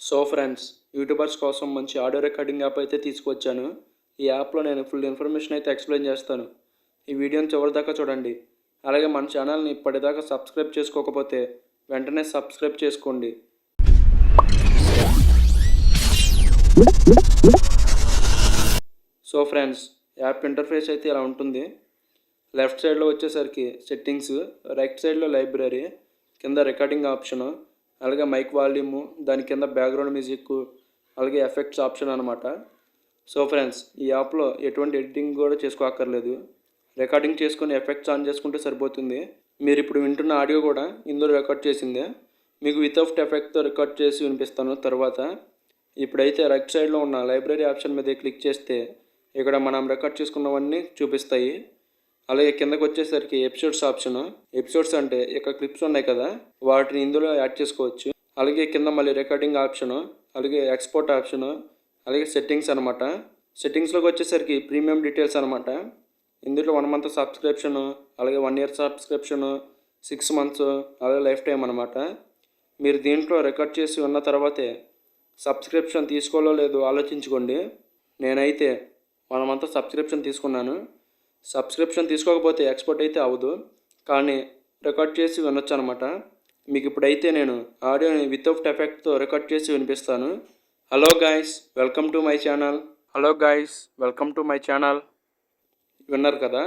So friends, YouTubers కోసం మంచి audio recording app అయితే తీసుకొచ్చాను. ఈ యాప్లో నేను ఫుల్ ఇన్ఫర్మేషన్ అయితే ఎక్స్ప్లెయిన్ చేస్తాను. ఈ వీడియోని చివరిదాకా చూడండి. అలాగే మన ఛానల్ని ఇప్పటిదాకా సబ్స్క్రైబ్ చేసుకోకపోతే వెంటనే సబ్స్క్రైబ్ చేసుకోండి. సో ఫ్రెండ్స్, యాప్ ఇంటర్ఫేస్ అయితే ఇలా ఉంటుంది. లెఫ్ట్ సైడ్లో వచ్చేసరికి సెట్టింగ్స్, రైట్ సైడ్లో లైబ్రరీ, కింద రికార్డింగ్ ఆప్షను, అలాగే మైక్ వాల్యూము, దాని కింద బ్యాక్గ్రౌండ్ మ్యూజిక్, అలాగే ఎఫెక్ట్స్ ఆప్షన్ అనమాట. సో ఫ్రెండ్స్, ఈ యాప్లో ఎటువంటి ఎడిటింగ్ కూడా చేసుకోక్కర్లేదు. రికార్డింగ్ చేసుకొని ఎఫెక్ట్స్ ఆన్ చేసుకుంటే సరిపోతుంది. మీరు ఇప్పుడు వింటున్న ఆడియో కూడా ఇందులో రికార్డ్ చేసిందే. మీకు వితౌట్ ఎఫెక్ట్తో రికార్డ్ చేసి వినిపిస్తాను తర్వాత. ఇప్పుడైతే రైట్ సైడ్లో ఉన్న లైబ్రరీ ఆప్షన్ మీద క్లిక్ చేస్తే ఇక్కడ మనం రికార్డ్ చేసుకున్నవన్నీ చూపిస్తాయి. అలాగే కిందకు వచ్చేసరికి ఎపిసోడ్స్ ఆప్షన్. ఎపిసోడ్స్ అంటే ఇక్కడ క్లిప్స్ ఉన్నాయి కదా, వాటిని ఇందులో యాడ్ చేసుకోవచ్చు. అలాగే కింద మళ్ళీ రికార్డింగ్ ఆప్షను, అలాగే ఎక్స్పోర్ట్ ఆప్షను, అలాగే సెట్టింగ్స్ అనమాట. సెట్టింగ్స్లోకి వచ్చేసరికి ప్రీమియం డీటెయిల్స్ అనమాట. ఇందులో 1 మంత్ సబ్స్క్రిప్షను, అలాగే 1 ఇయర్ సబ్స్క్రిప్షను, 6 months, అలాగే లైఫ్ టైం అనమాట. మీరు దీంట్లో రికార్డ్ చేసి ఉన్న తర్వాతే సబ్స్క్రిప్షన్ తీసుకోవాలో లేదో ఆలోచించుకోండి. నేనైతే 1 month సబ్స్క్రిప్షన్ తీసుకున్నాను. సబ్స్క్రిప్షన్ తీసుకోకపోతే ఎక్స్పోర్ట్ అయితే అవ్వదు, కానీ రికార్డ్ చేసి వినొచ్చు అనమాట. మీకు ఇప్పుడైతే నేను ఆడియోని వితౌట్ ఎఫెక్ట్తో రికార్డ్ చేసి వినిపిస్తాను. Hello guys, welcome to my channel. Hello guys, welcome to my channel. విన్నారు కదా,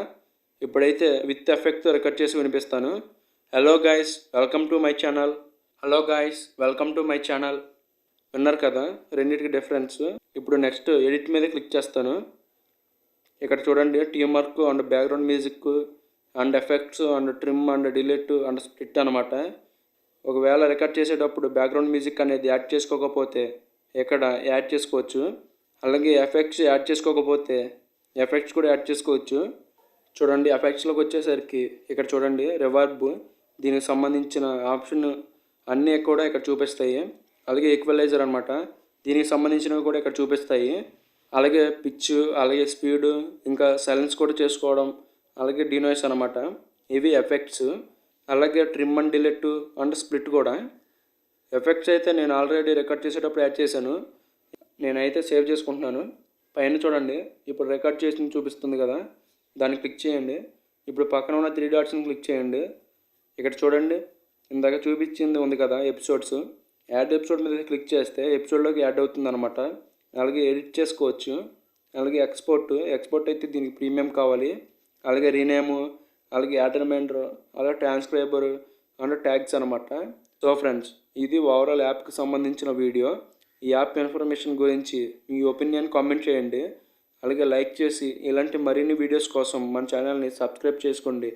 ఇప్పుడైతే విత్ ఎఫెక్ట్తో రికార్డ్ చేసి వినిపిస్తాను. Hello guys, welcome to my channel. Hello guys, welcome to my channel. విన్నారు కదా రెండింటికి డిఫరెన్స్. ఇప్పుడు నెక్స్ట్ ఎడిట్ మీద క్లిక్ చేస్తాను. ఇక్కడ చూడండి, team work and background music and effects and trim and delete and split అనమాట. ఒకవేళ రికార్డ్ చేసేటప్పుడు బ్యాక్గ్రౌండ్ మ్యూజిక్ అనేది యాడ్ చేసుకోకపోతే ఇక్కడ యాడ్ చేసుకోవచ్చు. అలాగే ఎఫెక్ట్స్ యాడ్ చేసుకోకపోతే ఎఫెక్ట్స్ కూడా యాడ్ చేసుకోవచ్చు. చూడండి, ఎఫెక్ట్స్లోకి వచ్చేసరికి ఇక్కడ చూడండి రివర్బ్, దీనికి సంబంధించిన ఆప్షన్ అన్నీ కూడా ఇక్కడ చూపిస్తాయి. అలాగే ఈక్వలైజర్ అనమాట, దీనికి సంబంధించినవి కూడా ఇక్కడ చూపిస్తాయి. అలాగే పిచ్, అలాగే స్పీడ్, ఇంకా సైలెన్స్ కూడా చేసుకోవడం, అలాగే డీనాయిస్ అనమాట. ఇవి ఎఫెక్ట్స్. అలాగే trim and delete and split కూడా. ఎఫెక్ట్స్ అయితే నేను ఆల్రెడీ రికార్డ్ చేసేటప్పుడు యాడ్ చేశాను. నేనైతే సేవ్ చేసుకుంటున్నాను. పైన చూడండి, ఇప్పుడు రికార్డ్ చేసి చూపిస్తుంది కదా, దాన్ని క్లిక్ చేయండి. ఇప్పుడు పక్కన ఉన్న 3 dotsని క్లిక్ చేయండి. ఇక్కడ చూడండి, ఇందాక చూపించింది ఉంది కదా ఎపిసోడ్స్, యాడ్ ఎపిసోడ్ మీద క్లిక్ చేస్తే ఎపిసోడ్లోకి యాడ్ అవుతుంది అనమాట. అలాగే ఎడిట్ చేసుకోవచ్చు. అలాగే ఎక్స్పోర్ట్ అయితే దీనికి ప్రీమియం కావాలి. అలాగే రీనేము, అలాగే యాడ్ రిమైండర్, అలాగే ట్రాన్స్క్రైబర్ అండ్ ట్యాగ్స్ అనమాట. సో ఫ్రెండ్స్, ఇది ఓవరాల్ యాప్కి సంబంధించిన వీడియో. ఈ యాప్ ఇన్ఫర్మేషన్ గురించి మీ ఒపీనియన్ కామెంట్ చేయండి. అలాగే లైక్ చేసి ఇలాంటి మరిన్ని వీడియోస్ కోసం మన ఛానల్ని సబ్స్క్రైబ్ చేసుకోండి.